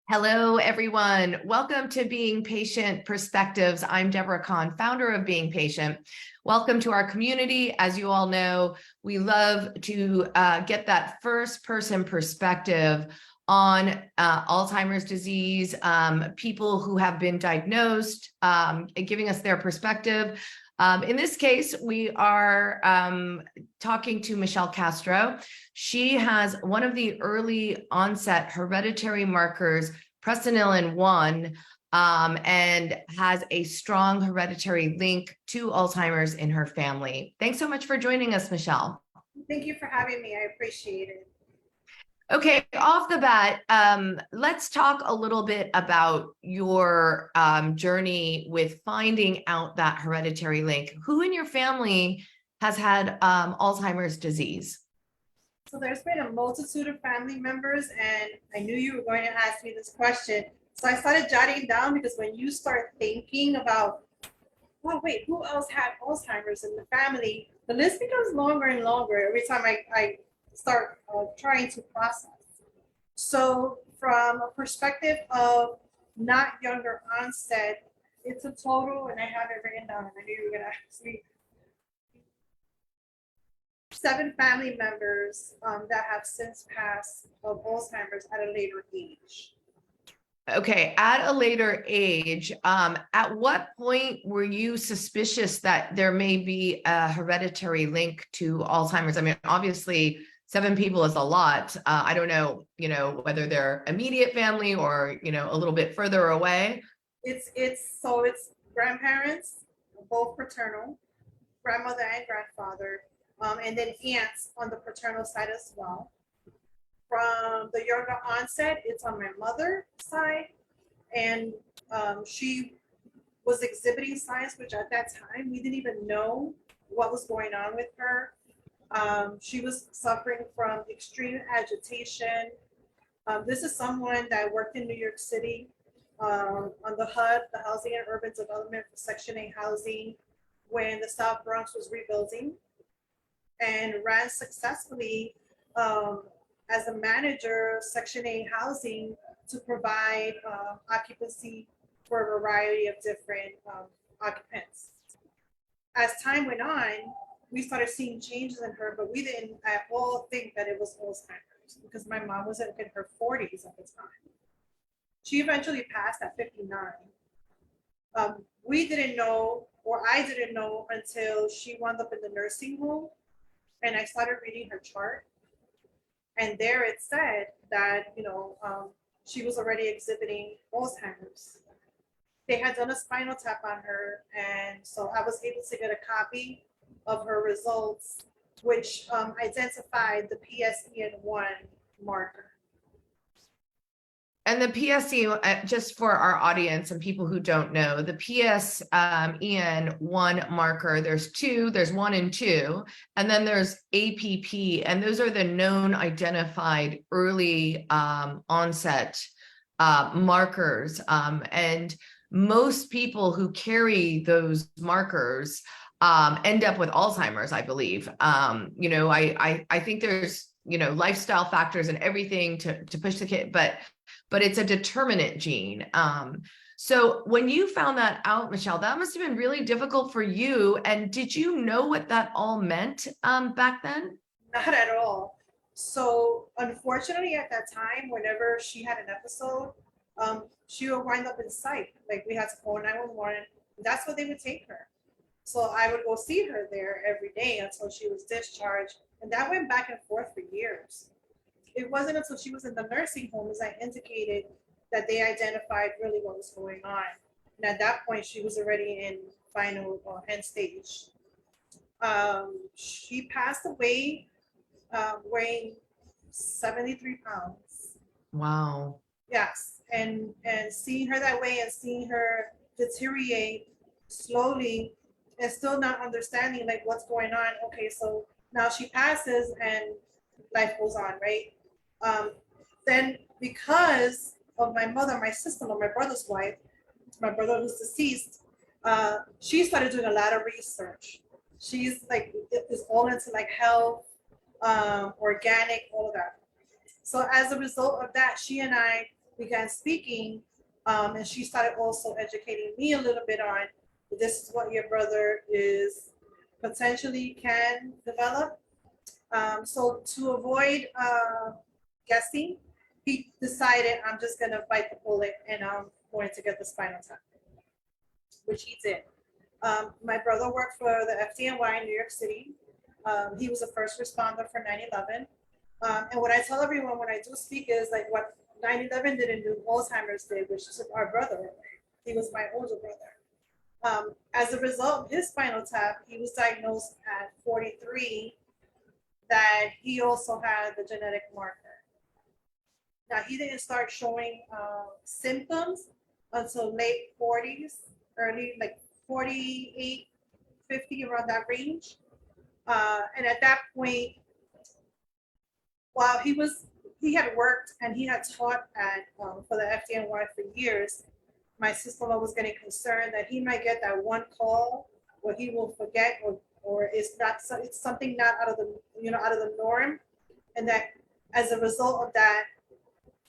Hello, everyone. Welcome to Being Patient Perspectives. I'm Deborah Kahn, founder of Being Patient. Welcome to our community. As you all know, we love to get that first-person perspective on Alzheimer's disease, people who have been diagnosed, giving us their perspective. In this case, we are talking to Michele Castro. She has one of the early onset hereditary markers, presenilin 1, and has a strong hereditary link to Alzheimer's in her family. Thanks so much for joining us, Michele. Thank you for having me. I appreciate it. Okay, off the bat, let's talk a little bit about your journey with finding out that hereditary link. Who in your family has had Alzheimer's disease? So there's been a multitude of family members, and I knew you were going to ask me this question. So I started jotting down because when you start thinking about, oh, wait, who else had Alzheimer's in the family? The list becomes longer and longer every time I start trying to process. So from a perspective of not younger onset, it's a total, and I have it written down, and I knew you were going to ask me, 7 family members that have since passed of Alzheimer's at a later age. Okay, at a later age, at what point were you suspicious that there may be a hereditary link to Alzheimer's? I mean, obviously, 7 people is a lot. I don't know, whether they're immediate family or, a little bit further away. It's grandparents, both paternal, grandmother and grandfather, and then aunts on the paternal side as well. From the younger onset, it's on my mother's side, and she was exhibiting signs, which at that time we didn't even know what was going on with her. She was suffering from extreme agitation. This is someone that worked in New York City on the HUD, the Housing and Urban Development for Section 8 housing, when the South Bronx was rebuilding, and ran successfully as a manager of Section 8 housing to provide occupancy for a variety of different occupants. As time went on, we started seeing changes in her, but we didn't at all think that it was Alzheimer's because my mom was in her 40s at the time. She eventually passed at 59. We didn't know, or I didn't know, until she wound up in the nursing home, and I started reading her chart. And there it said that, she was already exhibiting Alzheimer's. They had done a spinal tap on her, and so I was able to get a copy of her results, which identified the PSEN1 marker. And the PSEN, just for our audience and people who don't know, the PSEN1 marker, there's 2, there's 1 and 2, and then there's APP, and those are the known identified early onset markers. And most people who carry those markers end up with Alzheimer's, I believe. I think there's, lifestyle factors and everything to push the kid, but it's a determinant gene. So when you found that out, Michele, that must have been really difficult for you. And did you know what that all meant back then? Not at all. So unfortunately, at that time, whenever she had an episode, she would wind up in psych. Like, we had to call 911. That's what they would take her. So I would go see her there every day until she was discharged. And that went back and forth for years. It wasn't until she was in the nursing home, as I indicated, that they identified really what was going on. And at that point, she was already in final end stage. She passed away weighing 73 pounds. Wow. Yes, and seeing her that way and seeing her deteriorate slowly and still not understanding like what's going on. Okay, so now she passes and life goes on, right? Then because of my mother, my sister-in-law, my brother's wife, my brother who's deceased, she started doing a lot of research. She's like, is all into like health, organic, all of that. So as a result of that, she and I began speaking, and she started also educating me a little bit on this is what your brother is potentially can develop. So to avoid guessing, he decided I'm just gonna bite the bullet and I'm going to get the spinal tap, which he did. My brother worked for the FDNY in New York City. He was a first responder for 9/11. And what I tell everyone when I do speak is like what 9/11 didn't do, Alzheimer's did, which took our brother away. He was my older brother. As a result of his spinal tap, he was diagnosed at 43 that he also had the genetic marker. Now, he didn't start showing symptoms until late 40s, early like 48, 50, around that range. And at that point, while he had worked and he had taught at for the FDNY for years, my sister-in-law was getting concerned that he might get that one call where he will forget or it's something not out of the out of the norm, and that as a result of that,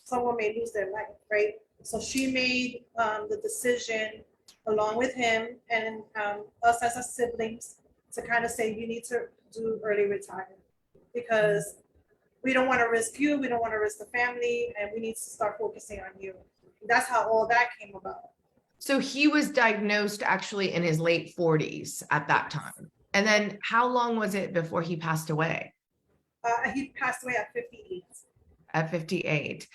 someone may lose their life, right? So she made the decision along with him and us as a siblings to kind of say you need to do early retirement because we don't want to risk you, we don't want to risk the family, and we need to start focusing on you. That's how all that came about. So he was diagnosed actually in his late 40s at that time. And then how long was it before he passed away? He passed away at 58. At 58.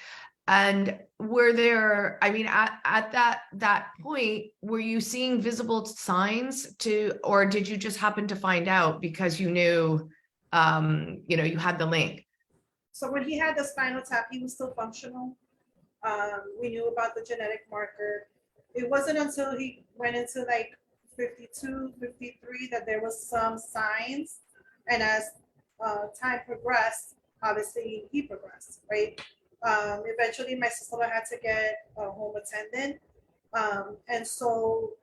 And were there, I mean, at that point, were you seeing visible signs or did you just happen to find out because you knew, you had the link? So when he had the spinal tap, he was still functional. We knew about the genetic marker. It wasn't until he went into like 52, 53 that there was some signs. And as time progressed, obviously he progressed, right? Eventually my sister had to get a home attendant. And so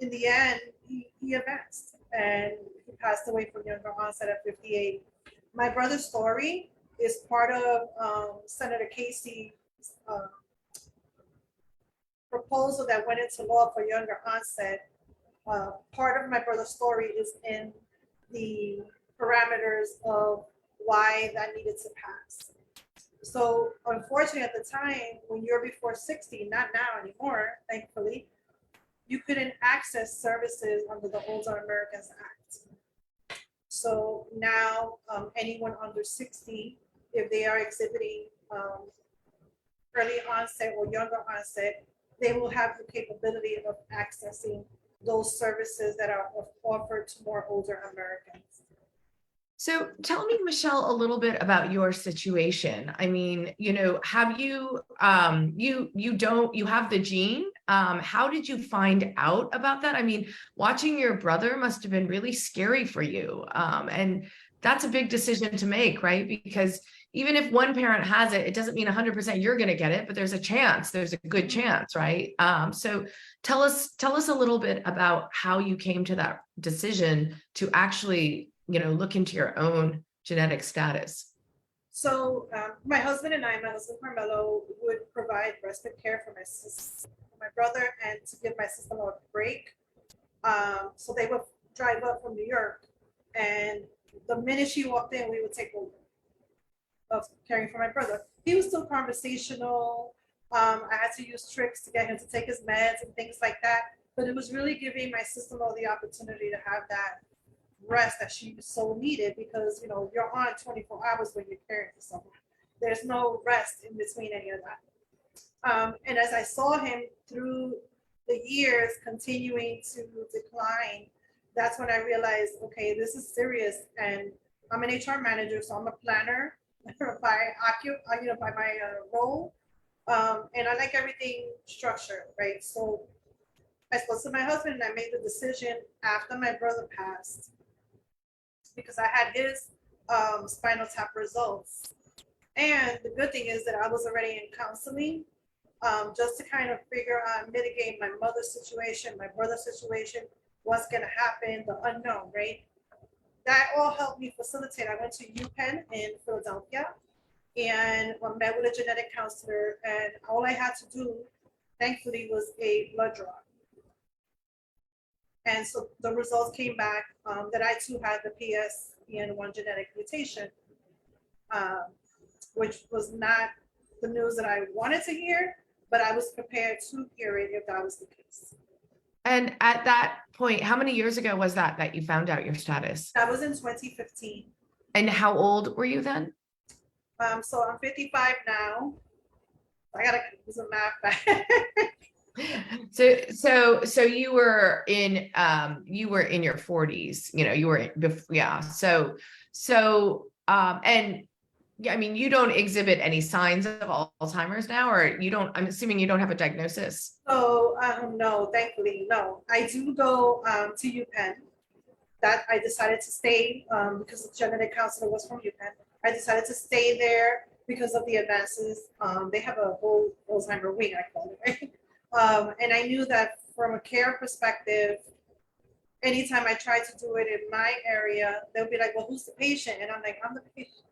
in the end, he advanced and he passed away from younger onset at 58. My brother's story is part of Senator Casey's proposal that went into law for younger onset. Part of my brother's story is in the parameters of why that needed to pass. So unfortunately at the time, when you're before 60, not now anymore, thankfully, you couldn't access services under the Older Americans Act. So now anyone under 60, if they are exhibiting early onset or younger onset, they will have the capability of accessing those services that are offered to more older Americans. So tell me, Michele, a little bit about your situation. I mean, have you, you have the gene. How did you find out about that? I mean, watching your brother must have been really scary for you. And that's a big decision to make, right? Because even if one parent has it, it doesn't mean 100% you're going to get it, but there's a chance, there's a good chance, right? So tell us a little bit about how you came to that decision to actually look into your own genetic status. So my husband Carmelo, would provide respite care for my brother and to give my sister-in-law a break. So they would drive up from New York, and the minute she walked in, we would take over of caring for my brother. He was still conversational. I had to use tricks to get him to take his meds and things like that. But it was really giving my sister-in-law the opportunity to have that rest that she so needed, because you're on 24 hours when you're caring for someone. There's no rest in between any of that. And as I saw him through the years continuing to decline, that's when I realized, okay, this is serious. And I'm an HR manager, so I'm a planner by my role, and I like everything structured, right? So I spoke to my husband and I made the decision after my brother passed, because I had his spinal tap results. And the good thing is that I was already in counseling, just to kind of figure out, mitigate my mother's situation, my brother's situation, what's going to happen, the unknown, right? That all helped me facilitate. I went to UPenn in Philadelphia, and met with a genetic counselor, and all I had to do, thankfully, was a blood draw. And so the results came back that I too had the PSEN1 genetic mutation, um, which was not the news that I wanted to hear, but I was prepared to hear it if that was the case. And at that point, how many years ago was that you found out your status? That was in 2015. And how old were you then? So I'm 55 now. I gotta do some math back. So you were in your 40s, you were yeah. And yeah, I mean, you don't exhibit any signs of Alzheimer's now, or I'm assuming you don't have a diagnosis. So no, thankfully, no. I do go to UPenn. That I decided to stay because the genetic counselor was from UPenn. I decided to stay there because of the advances. They have a whole Alzheimer wing, I call it, right? And I knew that from a care perspective, anytime I tried to do it in my area, they'll be like, well, who's the patient? And I'm like, I'm the patient.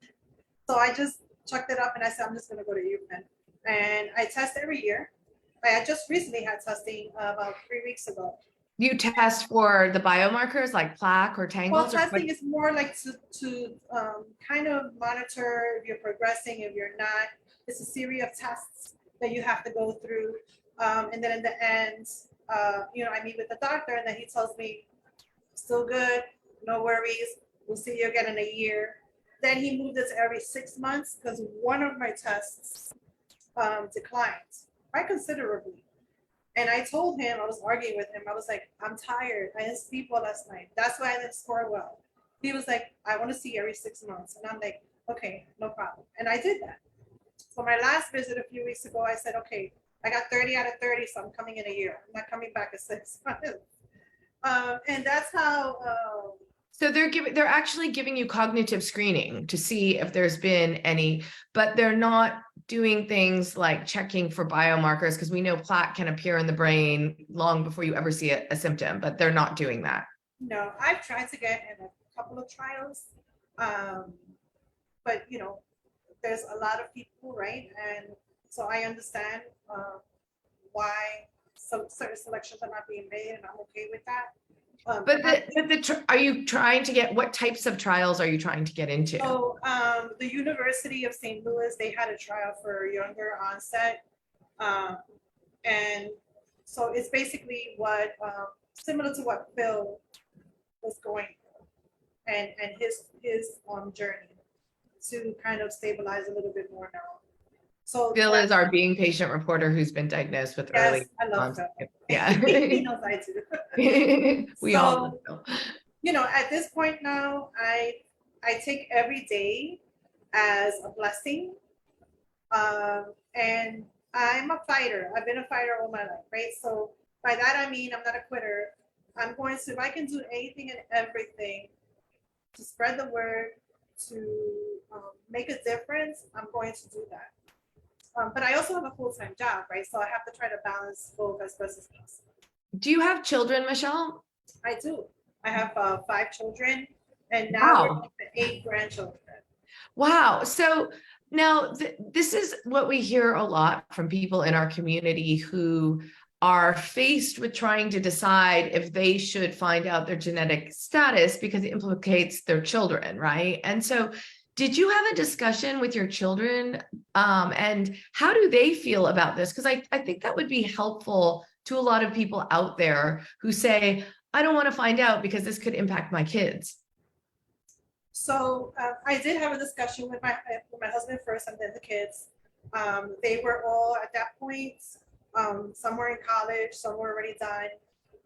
So I just chucked it up and I said, I'm just going to go to UPenn. And I test every year. I had just recently had testing about 3 weeks ago. You test for the biomarkers like plaque or tangles? Well, testing is more like to kind of monitor if you're progressing, if you're not. It's a series of tests that you have to go through. And then in the end, I meet with the doctor and then he tells me, still good, no worries. We'll see you again in a year. Then he moved it to every 6 months because one of my tests declined quite considerably. And I told him, I was arguing with him, I was like, I'm tired. I didn't sleep well last night. That's why I didn't score well. He was like, I want to see you every 6 months. And I'm like, okay, no problem. And I did that. So my last visit a few weeks ago, I said, okay, I got 30 out of 30, so I'm coming in a year. I'm not coming back at 6 months. And that's how. So they're actually giving you cognitive screening to see if there's been any, but they're not doing things like checking for biomarkers because we know plaque can appear in the brain long before you ever see a symptom, but they're not doing that. No, I've tried to get in a couple of trials, but there's a lot of people, right? And so I understand why some certain selections are not being made, and I'm okay with that. Are you trying to get, what types of trials are you trying to get into? So the University of St. Louis, they had a trial for younger onset. And so it's basically what, similar to what Phil was going through and his journey to kind of stabilize a little bit more now. So Phil is our being patient reporter who's been diagnosed with early. I love Phil. Yeah. He knows I do. We all know. At this point now, I take every day as a blessing. And I'm a fighter. I've been a fighter all my life, right? So by that, I mean, I'm not a quitter. I'm going to, if I can do anything and everything to spread the word, to make a difference, I'm going to do that. But I also have a full-time job, right? So I have to try to balance both as best as possible. Do you have children, Michele? I do. I have 5 children, and now we're up to 8 grandchildren. Wow. So now this is what we hear a lot from people in our community who are faced with trying to decide if they should find out their genetic status because it implicates their children, right? And so did you have a discussion with your children and how do they feel about this? Because I think that would be helpful to a lot of people out there who say, I don't want to find out because this could impact my kids. So I did have a discussion with my husband first and then the kids. They were all at that point, some were in college, some were already done.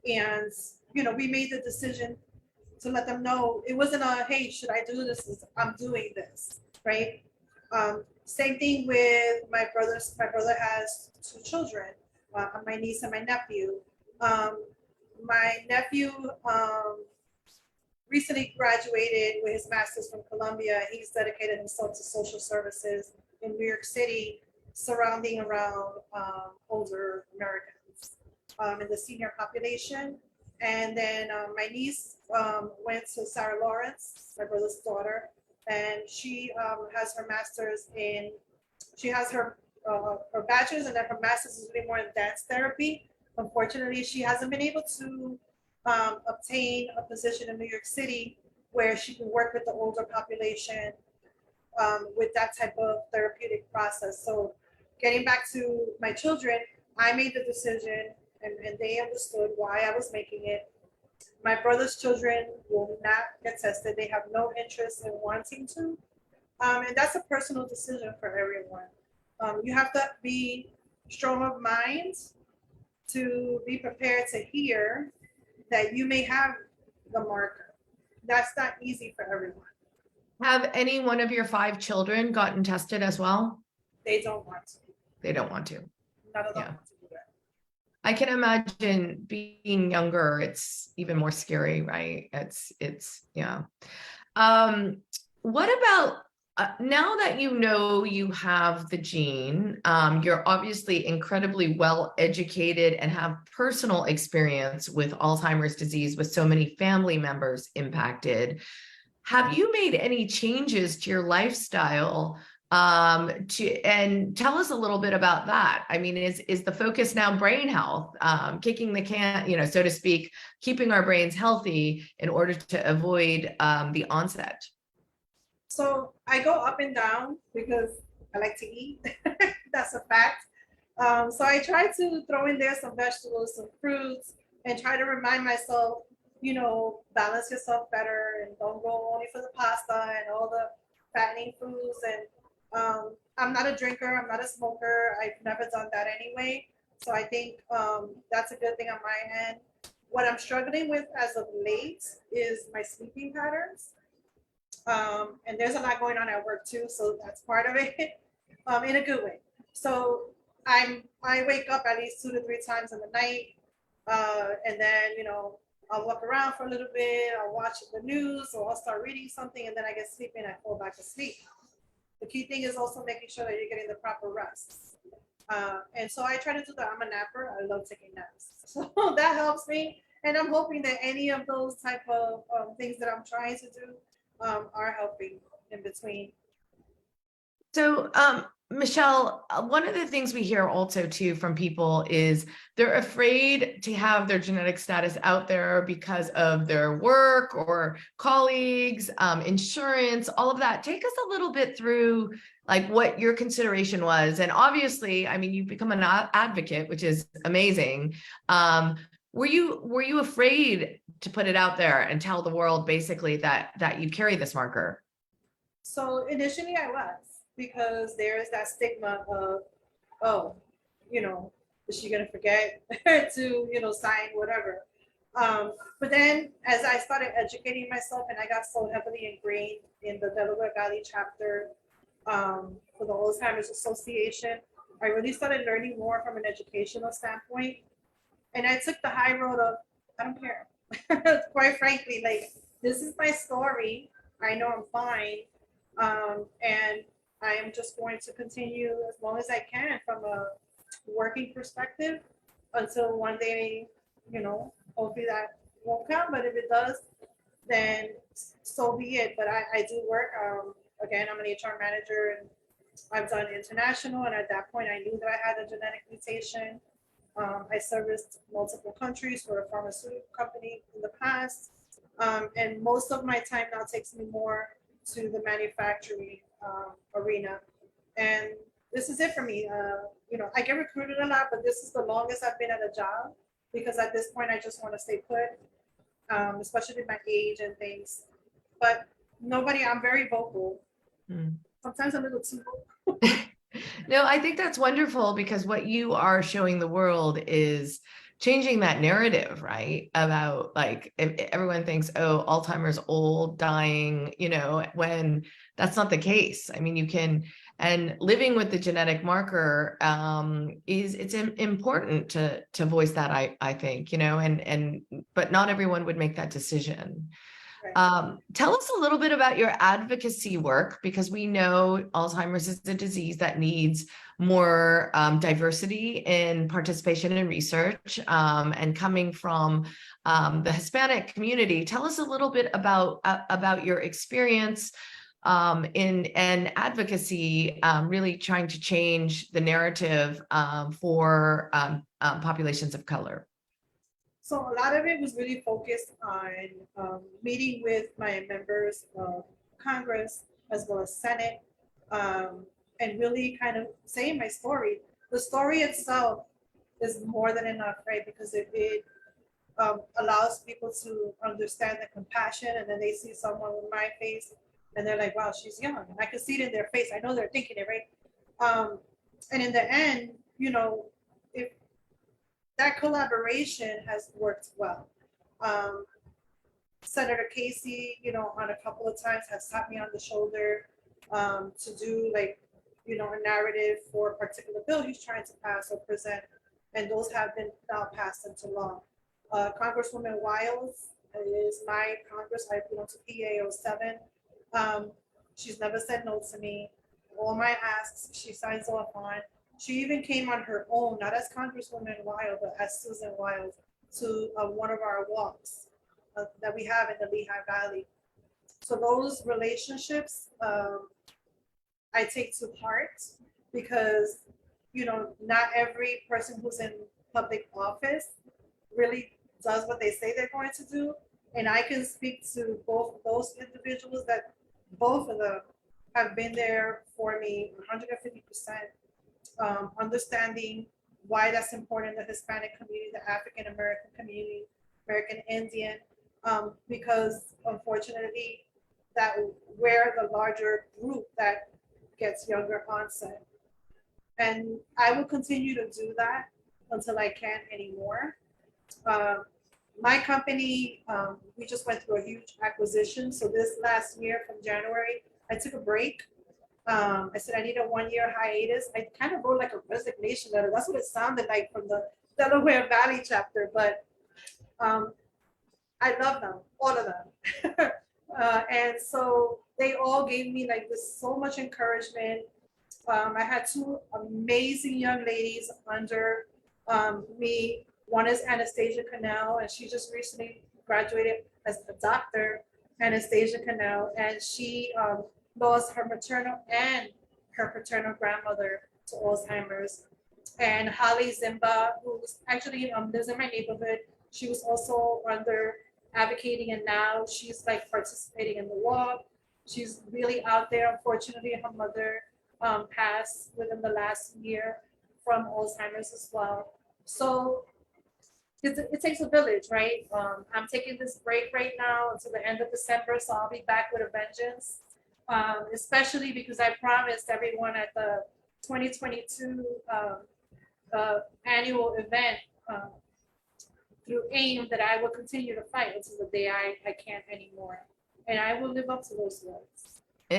And, we made the decision to let them know it wasn't a, hey, should I do this? I'm doing this, right? Same thing with my brothers. My brother has 2 children, my niece and my nephew. My nephew recently graduated with his master's from Columbia. He's dedicated himself to social services in New York City, surrounding around older Americans in the senior population. And then my niece went to Sarah Lawrence, my brother's daughter, and she has her master's in, she has her bachelor's, and then her master's is really more in dance therapy. Unfortunately, she hasn't been able to obtain a position in New York City where she can work with the older population with that type of therapeutic process. So getting back to my children, I made the decision, and they understood why I was making it. My brother's children will not get tested. They have no interest in wanting to. And that's a personal decision for everyone. You have to be strong of mind to be prepared to hear that you may have the marker. That's not easy for everyone. Have any one of your 5 children gotten tested as well? They don't want to. They don't want to. None of them Yeah. want to do that. I can imagine being younger, it's even more scary, right? Yeah. What about now that you know you have the gene, you're obviously incredibly well educated and have personal experience with Alzheimer's disease with so many family members impacted. Have you made any changes to your lifestyle and tell us a little bit about that? I mean, is the focus now brain health, kicking the can, so to speak, keeping our brains healthy in order to avoid the onset? So I go up and down because I like to eat. That's a fact. So I try to throw in there some vegetables, some fruits, and try to remind myself, balance yourself better and don't go only for the pasta and all the fattening foods. And I'm not a drinker, I'm not a smoker. I've never done that anyway. So I think that's a good thing on my end. What I'm struggling with as of late is my sleeping patterns. And there's a lot going on at work too, so that's part of it, in a good way. So I wake up at least 2 to 3 times in the night, and then I'll walk around for a little bit, I'll watch the news, or I'll start reading something, and then I get sleepy and I fall back asleep. The key thing is also making sure that you're getting the proper rest. And so I try to do that. I'm a napper. I love taking naps, so that helps me. And I'm hoping that any of those type of things that I'm trying to do are helping in between. So, Michele, one of the things we hear also too from people is they're afraid to have their genetic status out there because of their work or colleagues, insurance, all of that. Take us a little bit through like what your consideration was. And obviously, I mean, you've become an advocate, which is amazing. Were you afraid to put it out there and tell the world basically that you carry this marker? So initially I was, because there's that stigma of, oh, is she gonna forget to, sign whatever. But then as I started educating myself and I got so heavily ingrained in the Delaware Valley chapter for the Alzheimer's Association, I really started learning more from an educational standpoint. And I took the high road of, I don't care. Quite frankly, like, this is my story. I know I'm fine. And I am just going to continue as long as I can from a working perspective until one day, hopefully that won't come. But if it does, then so be it. But I do work. Again, I'm an HR manager and I've done international. And at that point, I knew that I had a genetic mutation. I serviced multiple countries for a pharmaceutical company in the past. And most of my time now takes me more to the manufacturing arena. And this is it for me. I get recruited a lot, but this is the longest I've been at a job because at this point I just want to stay put, especially with my age and things. But I'm very vocal. Sometimes I'm a little too vocal. No, I think that's wonderful because what you are showing the world is changing that narrative, right? About like, if everyone thinks, oh, Alzheimer's old, dying, when that's not the case. I mean, and living with the genetic marker it's important to voice that, I think, but not everyone would make that decision. Tell us a little bit about your advocacy work, because we know Alzheimer's is a disease that needs more diversity in participation in research, and coming from the Hispanic community. Tell us a little bit about your experience in advocacy, really trying to change the narrative for populations of color? So a lot of it was really focused on meeting with my members of Congress as well as Senate, and really kind of saying my story. The story itself is more than enough, right? Because it allows people to understand the compassion, and then they see someone with my face, and they're like, "Wow, she's young," and I can see it in their face. I know they're thinking it, right? And in the end, if that collaboration has worked well. Um, Senator Casey, on a couple of times has tapped me on the shoulder to do a narrative for a particular bill he's trying to pass or present, and those have been now passed into law. Congresswoman Wiles is my Congress. I belong to PA07. She's never said no to me. All my asks, she signs off on. She even came on her own, not as Congresswoman Wiles, but as Susan Wiles, to one of our walks that we have in the Lehigh Valley. So those relationships I take to heart, because not every person who's in public office really does what they say they're going to do. And I can speak to both of those individuals that both of them have been there for me 150%, understanding why that's important in the Hispanic community, the African American community, American Indian, because unfortunately that we're the larger group that gets younger onset. And I will continue to do that until I can't anymore. My company, we just went through a huge acquisition. So this last year from January, I took a break. I said I need a 1-year hiatus. I kind of wrote like a resignation letter. That's what it sounded like from the Delaware Valley chapter. But I love them, all of them. And so they all gave me like this so much encouragement. I had two amazing young ladies under me. One is Anastasia Canal, and she just recently graduated as a doctor, Anastasia Canal, and she lost her maternal and her paternal grandmother to Alzheimer's. And Holly Zimba, who's actually lives in my neighborhood, she was also under advocating, and now she's like participating in the walk. She's really out there. Unfortunately, her mother passed within the last year from Alzheimer's as well. So it takes a village, right? I'm taking this break right now until the end of December, so I'll be back with a vengeance. Especially because I promised everyone at the 2022 annual event through AIM that I will continue to fight until the day I can't anymore. And I will live up to those words.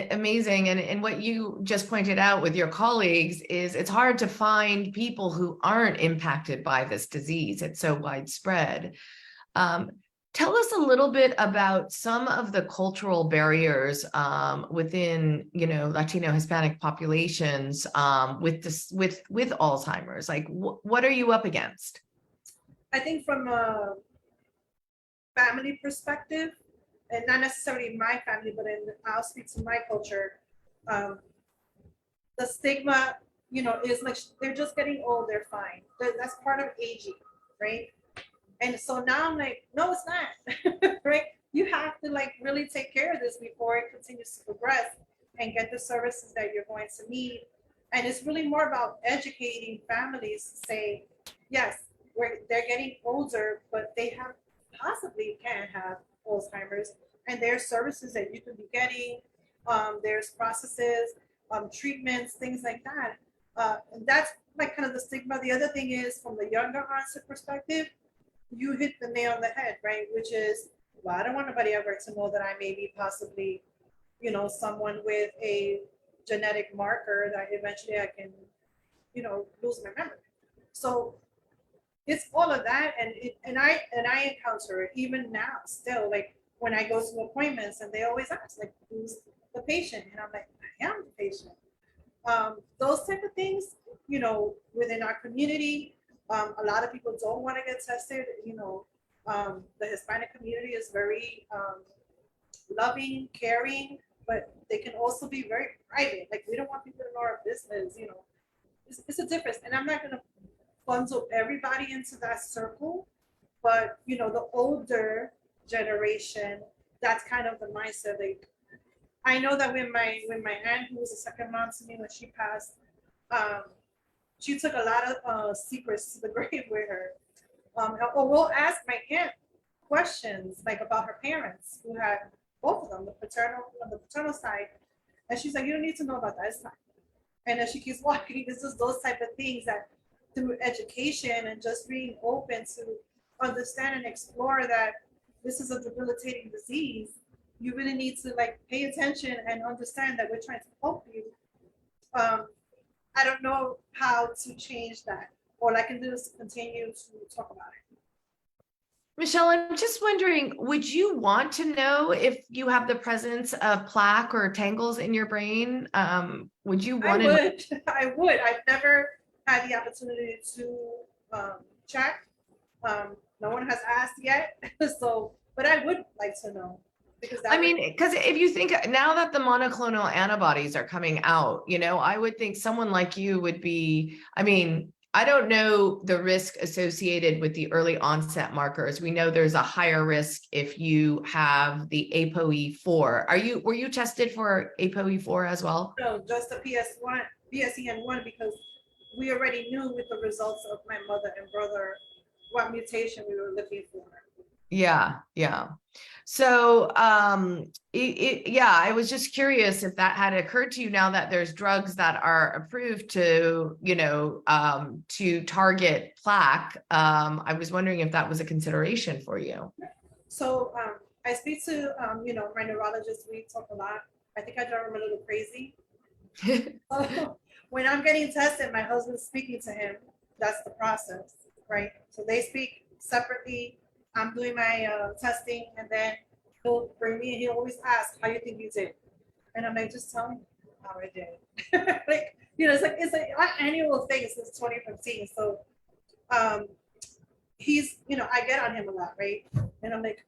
Amazing. And what you just pointed out with your colleagues is it's hard to find people who aren't impacted by this disease. It's so widespread. Tell us a little bit about some of the cultural barriers within, Latino Hispanic populations with Alzheimer's. Like, what are you up against? I think from a family perspective, and not necessarily my family, but I'll speak to my culture. The stigma, is like they're just getting old, they're fine. That's part of aging, right? And so now I'm like, no, it's not, right? You have to like really take care of this before it continues to progress and get the services that you're going to need. And it's really more about educating families to say, yes, they're getting older, but they possibly can have Alzheimer's, and there's services that you can be getting. There's processes, treatments, things like that. And that's like kind of the stigma. The other thing is, from the younger onset perspective, you hit the nail on the head, right? Which is, well, I don't want nobody ever to know that I may be possibly, someone with a genetic marker that eventually I can, lose my memory. So it's all of that, and I encounter it even now still, like when I go to appointments and they always ask like, who's the patient, and I'm like, I am the patient. Those type of things, within our community, a lot of people don't want to get tested. The Hispanic community is very loving, caring, but they can also be very private. Like we don't want people to know our business, you know. It's a difference. And I'm not gonna bundle everybody into that circle, but you know, the older generation, that's kind of the mindset. Like I know that when my aunt, who was a second mom to me when she passed, um, she took a lot of secrets to the grave with her. Or we'll ask my aunt questions like about her parents who had both of them, the paternal on the paternal side, and she's like, "You don't need to know about that. It's fine." And then she keeps walking. This is those type of things that through education and just being open to understand and explore that this is a debilitating disease, you really need to like pay attention and understand that we're trying to help you. Um, I don't know how to change that. All I can do is continue to talk about it. Michelle, I'm just wondering, would you want to know if you have the presence of plaque or tangles in your brain? Would you I want to? would. I would. I've never had the opportunity to check. No one has asked yet. So, but I would like to know because that I mean, because if you think now that the monoclonal antibodies are coming out, you know, I would think someone like you would be, I mean, I don't know the risk associated with the early onset markers. We know there's a higher risk if you have the ApoE4. Were you tested for ApoE4 as well? no, just the PS1, PSEN1, because we already knew with the results of my mother and brother what mutation we were looking for. Yeah, yeah. So, yeah, I was just curious if that had occurred to you now that there's drugs that are approved to, you know, to target plaque. I was wondering if that was a consideration for you. So I speak to you know, my neurologist. We talk a lot. I think I drive him a little crazy. So when I'm getting tested, my husband's speaking to him. That's the process, right? So they speak separately. I'm doing my testing, and then he'll bring me, and he'll always ask, "How you think you did?" And I'm like, "Just tell me how I did." Like, you know, it's like our annual thing since 2015. So he's, you know, I get on him a lot, right? And I'm like,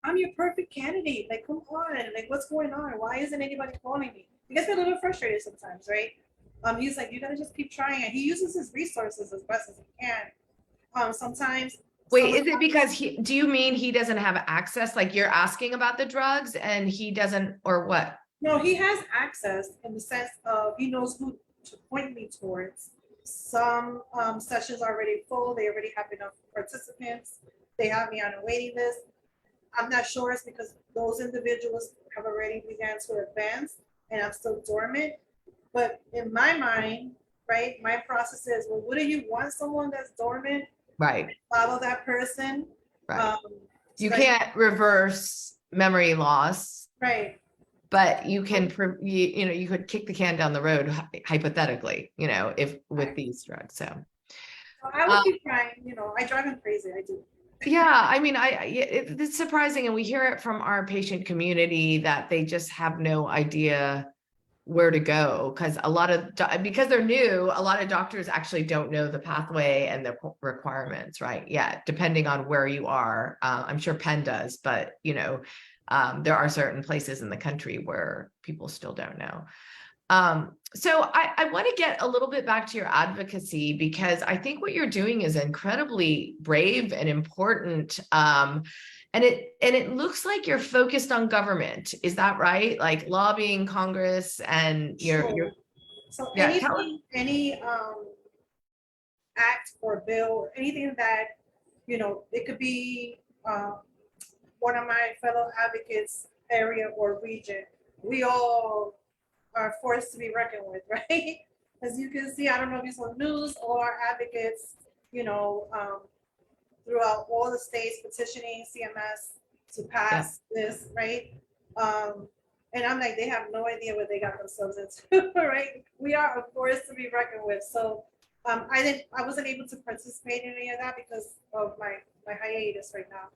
"I'm your perfect candidate. Like, come on. Like, what's going on? Why isn't anybody calling me?" He gets a little frustrated sometimes, right? He's like, "You gotta just keep trying." And he uses his resources as best as he can. Sometimes Wait, someone, is it because do you mean he doesn't have access? Like you're asking about the drugs and he doesn't, or what? no, he has access in the sense of he knows who to point me towards. Some sessions are already full. They already have enough participants. They have me on a waiting list. I'm not sure it's because those individuals have already began to advance and I'm still dormant. But in my mind, right, my process is, well, wouldn't you want someone that's dormant? Right, Follow that person. right. So You that, can't reverse memory loss, right. but you can, you know, you could kick the can down the road hypothetically, you know, if with Right. these drugs. So, So I would um, be trying, you know, I drive him crazy. I do. yeah, I mean, it's surprising, and we hear it from our patient community that they just have no idea where to go because because they're new, a lot of doctors actually don't know the pathway and the requirements, right? Yeah, depending on where you are. I'm sure Penn does, but you know, there are certain places in the country where people still don't know. So I want to get a little bit back to your advocacy because I think what you're doing is incredibly brave and important. And it looks like you're focused on government. Is that right? Like lobbying Congress and you're Sure. So yeah, tell us. any act or bill or anything that, you know, it could be one of my fellow advocates area or region. We all are forced to be reckoned with, right? As you can see, I don't know if you saw news, all our advocates, you know, throughout all the states petitioning CMS to Yeah. pass this, right? Um, and I'm like, they have no idea what they got themselves into, right? We are a force to be reckoned with. So I wasn't able to participate in any of that because of my hiatus right now.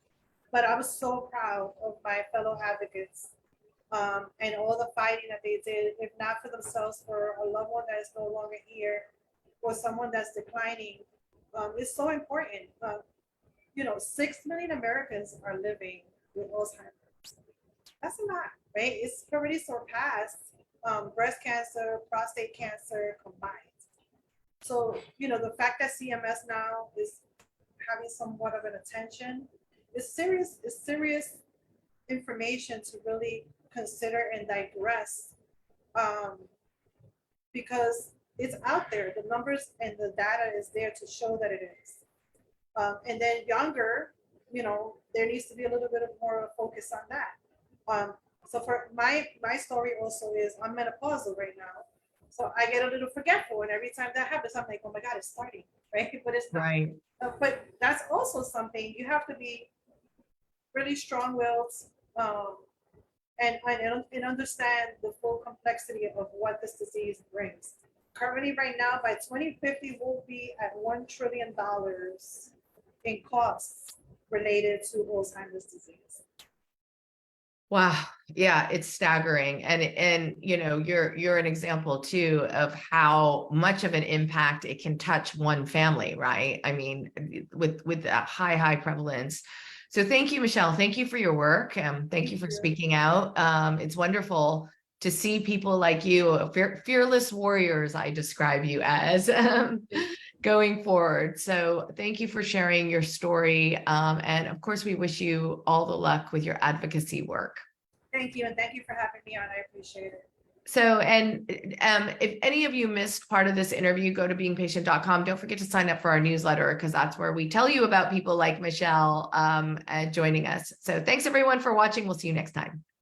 But I was so proud of my fellow advocates and all the fighting that they did, if not for themselves, for a loved one that is no longer here, or someone that's declining. It's so important. You know, 6 million Americans are living with Alzheimer's. That's a lot. right? It's already surpassed breast cancer, prostate cancer combined. So, the fact that CMS now is having somewhat of an attention is serious information to really consider and digress, because it's out there. The numbers and the data is there to show that it is. And then younger, there needs to be a little bit of more focus on that. So for my story also is I'm menopausal right now. So I get a little forgetful, and every time that happens, I'm like, oh my God, it's starting, right? But it's not. Right. But that's also something you have to be really strong-willed, and understand the full complexity of what this disease brings. Currently, right now, by 2050, we'll be at $1 trillion in costs related to Alzheimer's disease. Wow. Yeah, it's staggering. And you're an example too of how much of an impact it can touch one family, right? I mean, with that high prevalence. So thank you, Michele. Thank you for your work. Thank you for speaking out. It's wonderful to see people like you, fearless warriors, I describe you as, going forward. So thank you for sharing your story. And of course, we wish you all the luck with your advocacy work. Thank you, and thank you for having me on. I appreciate it. So, and if any of you missed part of this interview, go to beingpatient.com. Don't forget to sign up for our newsletter, because that's where we tell you about people like Michele joining us. So thanks everyone for watching. We'll see you next time.